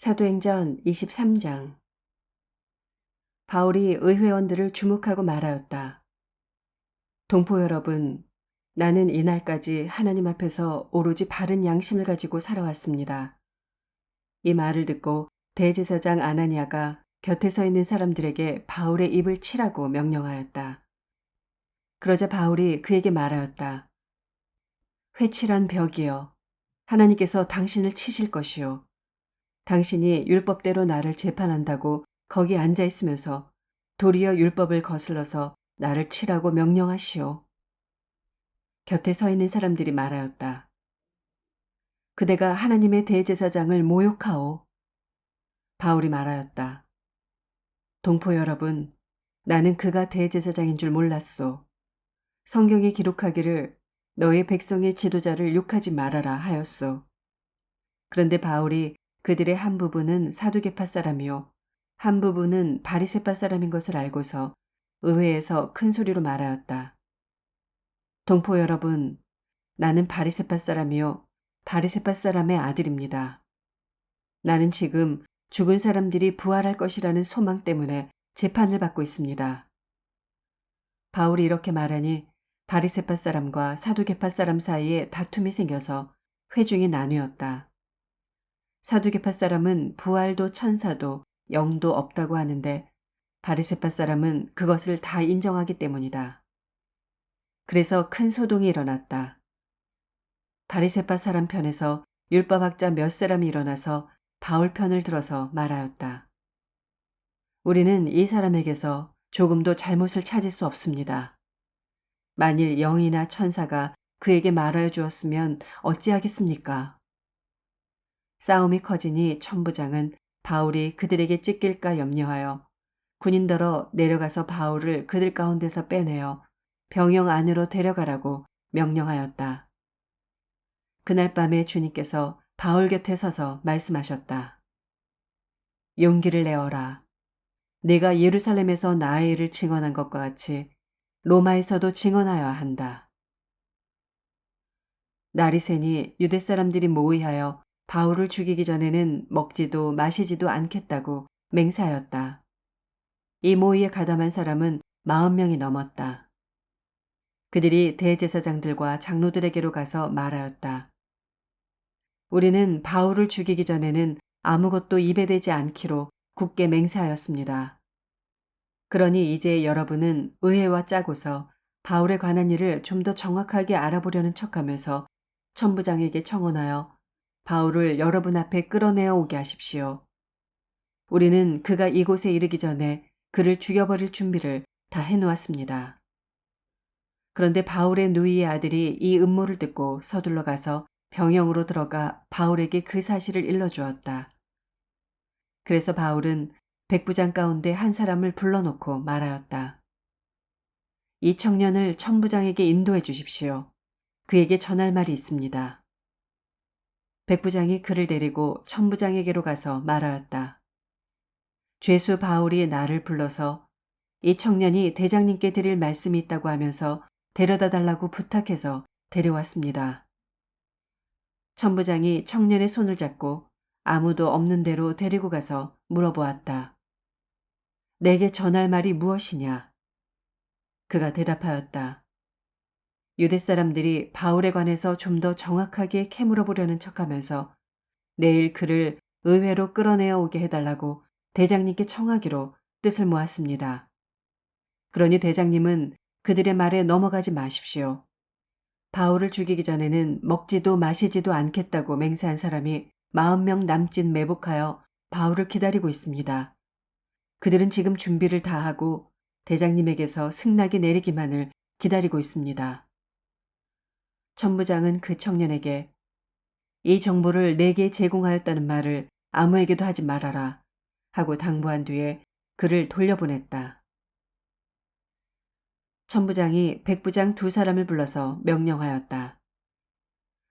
사도행전 23장. 바울이 의회원들을 주목하고 말하였다. 동포 여러분, 나는 이날까지 하나님 앞에서 오로지 바른 양심을 가지고 살아왔습니다. 이 말을 듣고 대제사장 아나니아가 곁에 서 있는 사람들에게 바울의 입을 치라고 명령하였다. 그러자 바울이 그에게 말하였다. 회칠한 벽이여, 하나님께서 당신을 치실 것이요. 당신이 율법대로 나를 재판한다고 거기 앉아 있으면서 도리어 율법을 거슬러서 나를 치라고 명령하시오. 곁에 서 있는 사람들이 말하였다. 그대가 하나님의 대제사장을 모욕하오. 바울이 말하였다. 동포 여러분, 나는 그가 대제사장인 줄 몰랐소. 성경에 기록하기를 너의 백성의 지도자를 욕하지 말아라 하였소. 그런데 바울이 그들의 한 부분은 사두개파 사람이요 한 부분은 바리새파 사람인 것을 알고서 의회에서 큰 소리로 말하였다. 동포 여러분, 나는 바리새파 사람이요 바리새파 사람의 아들입니다. 나는 지금 죽은 사람들이 부활할 것이라는 소망 때문에 재판을 받고 있습니다. 바울이 이렇게 말하니 바리새파 사람과 사두개파 사람 사이에 다툼이 생겨서 회중이 나뉘었다. 사두개파 사람은 부활도 천사도 영도 없다고 하는데 바리새파 사람은 그것을 다 인정하기 때문이다. 그래서 큰 소동이 일어났다. 바리새파 사람 편에서 율법학자 몇 사람이 일어나서 바울 편을 들어서 말하였다. 우리는 이 사람에게서 조금도 잘못을 찾을 수 없습니다. 만일 영이나 천사가 그에게 말하여 주었으면 어찌하겠습니까? 싸움이 커지니 천부장은 바울이 그들에게 찢길까 염려하여 군인더러 내려가서 바울을 그들 가운데서 빼내어 병영 안으로 데려가라고 명령하였다. 그날 밤에 주님께서 바울 곁에 서서 말씀하셨다. 용기를 내어라. 네가 예루살렘에서 나의 일을 증언한 것과 같이 로마에서도 증언하여야 한다. 날이 새니 유대 사람들이 모의하여 바울을 죽이기 전에는 먹지도 마시지도 않겠다고 맹세하였다. 이 모의에 가담한 사람은 40명이 넘었다. 그들이 대제사장들과 장로들에게로 가서 말하였다. 우리는 바울을 죽이기 전에는 아무것도 입에 대지 않기로 굳게 맹세하였습니다. 그러니 이제 여러분은 의회와 짜고서 바울에 관한 일을 좀 더 정확하게 알아보려는 척하면서 천부장에게 청원하여 바울을 여러분 앞에 끌어내어 오게 하십시오. 우리는 그가 이곳에 이르기 전에 그를 죽여버릴 준비를 다 해놓았습니다. 그런데 바울의 누이의 아들이 이 음모를 듣고 서둘러 가서 병영으로 들어가 바울에게 그 사실을 일러주었다. 그래서 바울은 백부장 가운데 한 사람을 불러놓고 말하였다. 이 청년을 천부장에게 인도해 주십시오. 그에게 전할 말이 있습니다. 백부장이 그를 데리고 천부장에게로 가서 말하였다. 죄수 바울이 나를 불러서 이 청년이 대장님께 드릴 말씀이 있다고 하면서 데려다 달라고 부탁해서 데려왔습니다. 천부장이 청년의 손을 잡고 아무도 없는 데로 데리고 가서 물어보았다. 내게 전할 말이 무엇이냐? 그가 대답하였다. 유대 사람들이 바울에 관해서 좀 더 정확하게 캐물어 보려는 척하면서 내일 그를 의회로 끌어내어 오게 해달라고 대장님께 청하기로 뜻을 모았습니다. 그러니 대장님은 그들의 말에 넘어가지 마십시오. 바울을 죽이기 전에는 먹지도 마시지도 않겠다고 맹세한 사람이 40명 남짓 매복하여 바울을 기다리고 있습니다. 그들은 지금 준비를 다 하고 대장님에게서 승낙이 내리기만을 기다리고 있습니다. 천부장은 그 청년에게 이 정보를 내게 제공하였다는 말을 아무에게도 하지 말아라 하고 당부한 뒤에 그를 돌려보냈다. 천부장이 백부장 2사람을 불러서 명령하였다.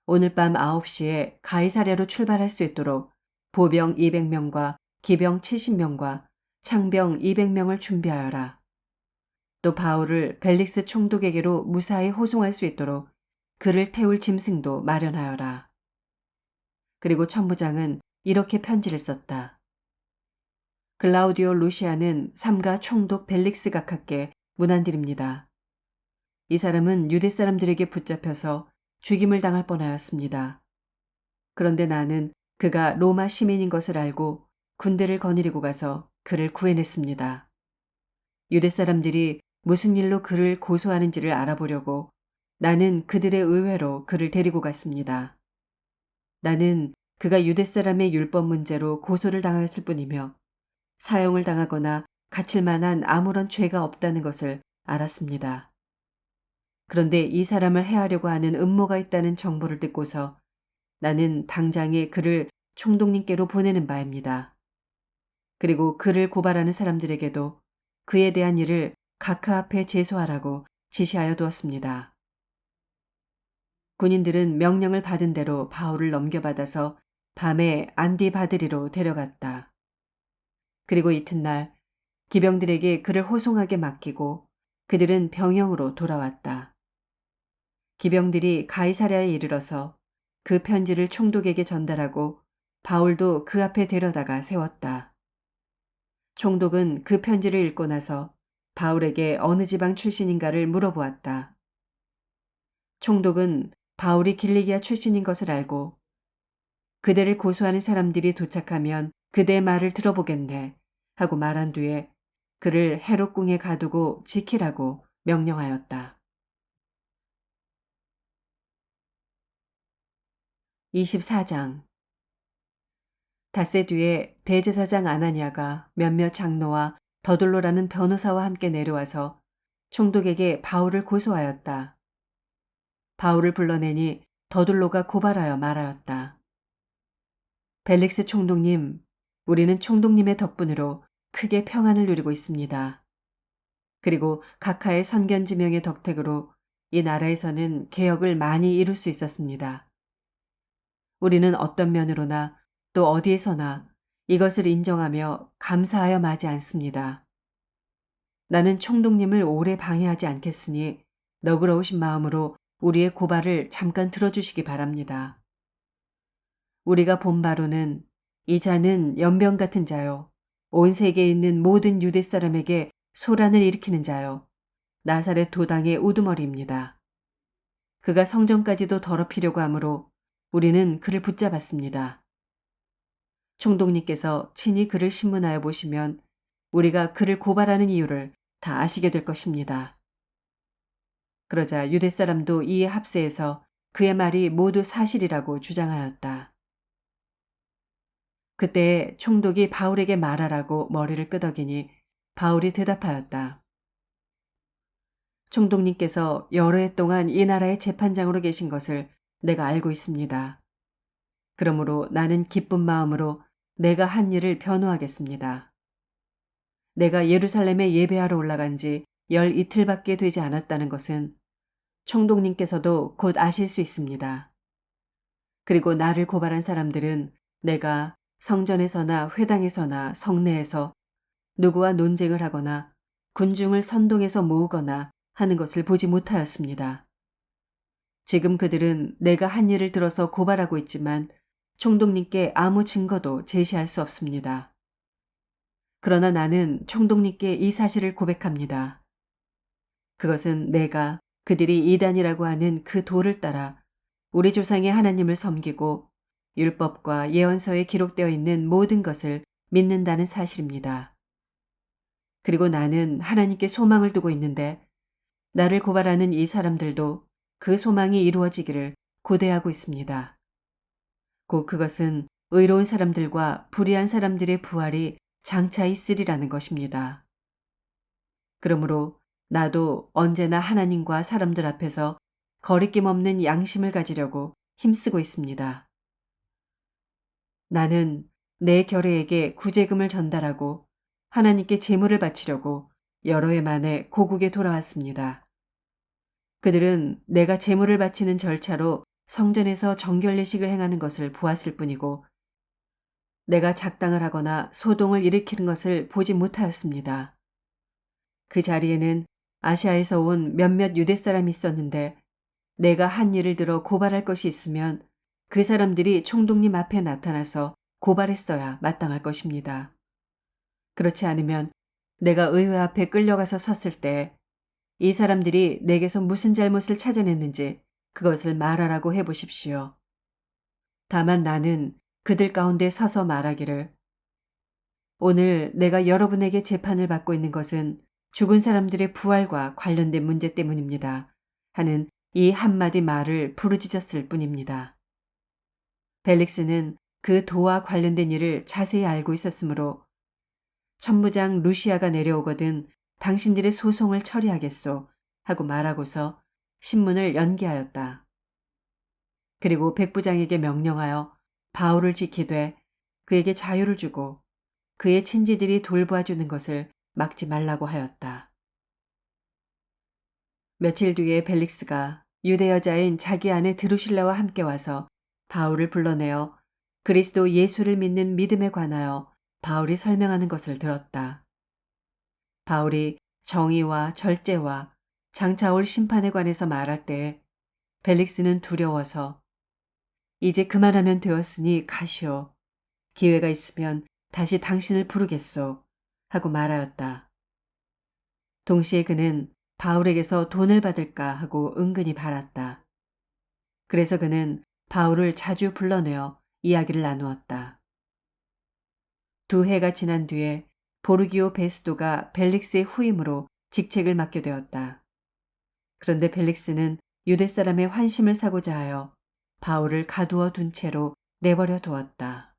오늘 밤 9시에 가이사랴로 출발할 수 있도록 보병 200명과 기병 70명과 창병 200명을 준비하여라. 또 바울을 벨릭스 총독에게로 무사히 호송할 수 있도록 그를 태울 짐승도 마련하여라. 그리고 천부장은 이렇게 편지를 썼다. 글라우디오 루시아는 삼가 총독 벨릭스 각하께 문안드립니다. 이 사람은 유대 사람들에게 붙잡혀서 죽임을 당할 뻔하였습니다. 그런데 나는 그가 로마 시민인 것을 알고 군대를 거느리고 가서 그를 구해냈습니다. 유대 사람들이 무슨 일로 그를 고소하는지를 알아보려고 나는 그들의 의회로 그를 데리고 갔습니다. 나는 그가 유대 사람의 율법 문제로 고소를 당하였을 뿐이며 사형을 당하거나 갇힐 만한 아무런 죄가 없다는 것을 알았습니다. 그런데 이 사람을 해하려고 하는 음모가 있다는 정보를 듣고서 나는 당장에 그를 총독님께로 보내는 바입니다. 그리고 그를 고발하는 사람들에게도 그에 대한 일을 각하 앞에 제소하라고 지시하여 두었습니다. 군인들은 명령을 받은 대로 바울을 넘겨받아서 밤에 안디바드리로 데려갔다. 그리고 이튿날 기병들에게 그를 호송하게 맡기고 그들은 병영으로 돌아왔다. 기병들이 가이사랴에 이르러서 그 편지를 총독에게 전달하고 바울도 그 앞에 데려다가 세웠다. 총독은 그 편지를 읽고 나서 바울에게 어느 지방 출신인가를 물어보았다. 총독은 바울이 길리기아 출신인 것을 알고 그대를 고소하는 사람들이 도착하면 그대의 말을 들어보겠네 하고 말한 뒤에 그를 헤롯궁에 가두고 지키라고 명령하였다. 24장. 닷새 뒤에 대제사장 아나니아가 몇몇 장로와 더둘로라는 변호사와 함께 내려와서 총독에게 바울을 고소하였다. 바울을 불러내니 더둘로가 고발하여 말하였다. 벨릭스 총독님, 우리는 총독님의 덕분으로 크게 평안을 누리고 있습니다. 그리고 각하의 선견지명의 덕택으로 이 나라에서는 개혁을 많이 이룰 수 있었습니다. 우리는 어떤 면으로나 또 어디에서나 이것을 인정하며 감사하여 마지 않습니다. 나는 총독님을 오래 방해하지 않겠으니 너그러우신 마음으로 우리의 고발을 잠깐 들어주시기 바랍니다. 우리가 본 바로는 이 자는 연병 같은 자요. 온 세계에 있는 모든 유대 사람에게 소란을 일으키는 자요. 나사렛 도당의 우두머리입니다. 그가 성전까지도 더럽히려고 하므로 우리는 그를 붙잡았습니다. 총독님께서 친히 그를 신문하여 보시면 우리가 그를 고발하는 이유를 다 아시게 될 것입니다. 그러자 유대 사람도 이에 합세해서 그의 말이 모두 사실이라고 주장하였다. 그때 총독이 바울에게 말하라고 머리를 끄덕이니 바울이 대답하였다. 총독님께서 여러 해 동안 이 나라의 재판장으로 계신 것을 내가 알고 있습니다. 그러므로 나는 기쁜 마음으로 내가 한 일을 변호하겠습니다. 내가 예루살렘에 예배하러 올라간 지 열 이틀밖에 되지 않았다는 것은 총독님께서도 곧 아실 수 있습니다. 그리고 나를 고발한 사람들은 내가 성전에서나 회당에서나 성내에서 누구와 논쟁을 하거나 군중을 선동해서 모으거나 하는 것을 보지 못하였습니다. 지금 그들은 내가 한 일을 들어서 고발하고 있지만 총독님께 아무 증거도 제시할 수 없습니다. 그러나 나는 총독님께 이 사실을 고백합니다. 그것은 내가 그들이 이단이라고 하는 그 도를 따라 우리 조상의 하나님을 섬기고 율법과 예언서에 기록되어 있는 모든 것을 믿는다는 사실입니다. 그리고 나는 하나님께 소망을 두고 있는데 나를 고발하는 이 사람들도 그 소망이 이루어지기를 고대하고 있습니다. 곧 그것은 의로운 사람들과 불의한 사람들의 부활이 장차 있으리라는 것입니다. 그러므로 나도 언제나 하나님과 사람들 앞에서 거리낌 없는 양심을 가지려고 힘쓰고 있습니다. 나는 내 결혜에게 구제금을 전달하고 하나님께 제물을 바치려고 여러 해 만에 고국에 돌아왔습니다. 그들은 내가 제물을 바치는 절차로 성전에서 정결례식을 행하는 것을 보았을 뿐이고 내가 작당을 하거나 소동을 일으키는 것을 보지 못하였습니다. 그 자리에는 아시아에서 온 몇몇 유대 사람이 있었는데 내가 한 일을 들어 고발할 것이 있으면 그 사람들이 총독님 앞에 나타나서 고발했어야 마땅할 것입니다. 그렇지 않으면 내가 의회 앞에 끌려가서 섰을 때 이 사람들이 내게서 무슨 잘못을 찾아냈는지 그것을 말하라고 해보십시오. 다만 나는 그들 가운데 서서 말하기를 오늘 내가 여러분에게 재판을 받고 있는 것은 죽은 사람들의 부활과 관련된 문제 때문입니다. 하는 이 한마디 말을 부르짖었을 뿐입니다. 벨릭스는 그 도와 관련된 일을 자세히 알고 있었으므로 천부장 루시아가 내려오거든 당신들의 소송을 처리하겠소 하고 말하고서 신문을 연기하였다. 그리고 백부장에게 명령하여 바울을 지키되 그에게 자유를 주고 그의 친지들이 돌봐주는 것을 막지 말라고 하였다. 며칠 뒤에 벨릭스가 유대 여자인 자기 아내 드루실라와 함께 와서 바울을 불러내어 그리스도 예수를 믿는 믿음에 관하여 바울이 설명하는 것을 들었다. 바울이 정의와 절제와 장차 올 심판에 관해서 말할 때 벨릭스는 두려워서 이제 그만하면 되었으니 가시오. 기회가 있으면 다시 당신을 부르겠소. 하고 말하였다. 동시에 그는 바울에게서 돈을 받을까 하고 은근히 바랐다. 그래서 그는 바울을 자주 불러내어 이야기를 나누었다. 2해가 지난 뒤에 보르기오 베스도가 벨릭스의 후임으로 직책을 맡게 되었다. 그런데 벨릭스는 유대 사람의 환심을 사고자 하여 바울을 가두어 둔 채로 내버려 두었다.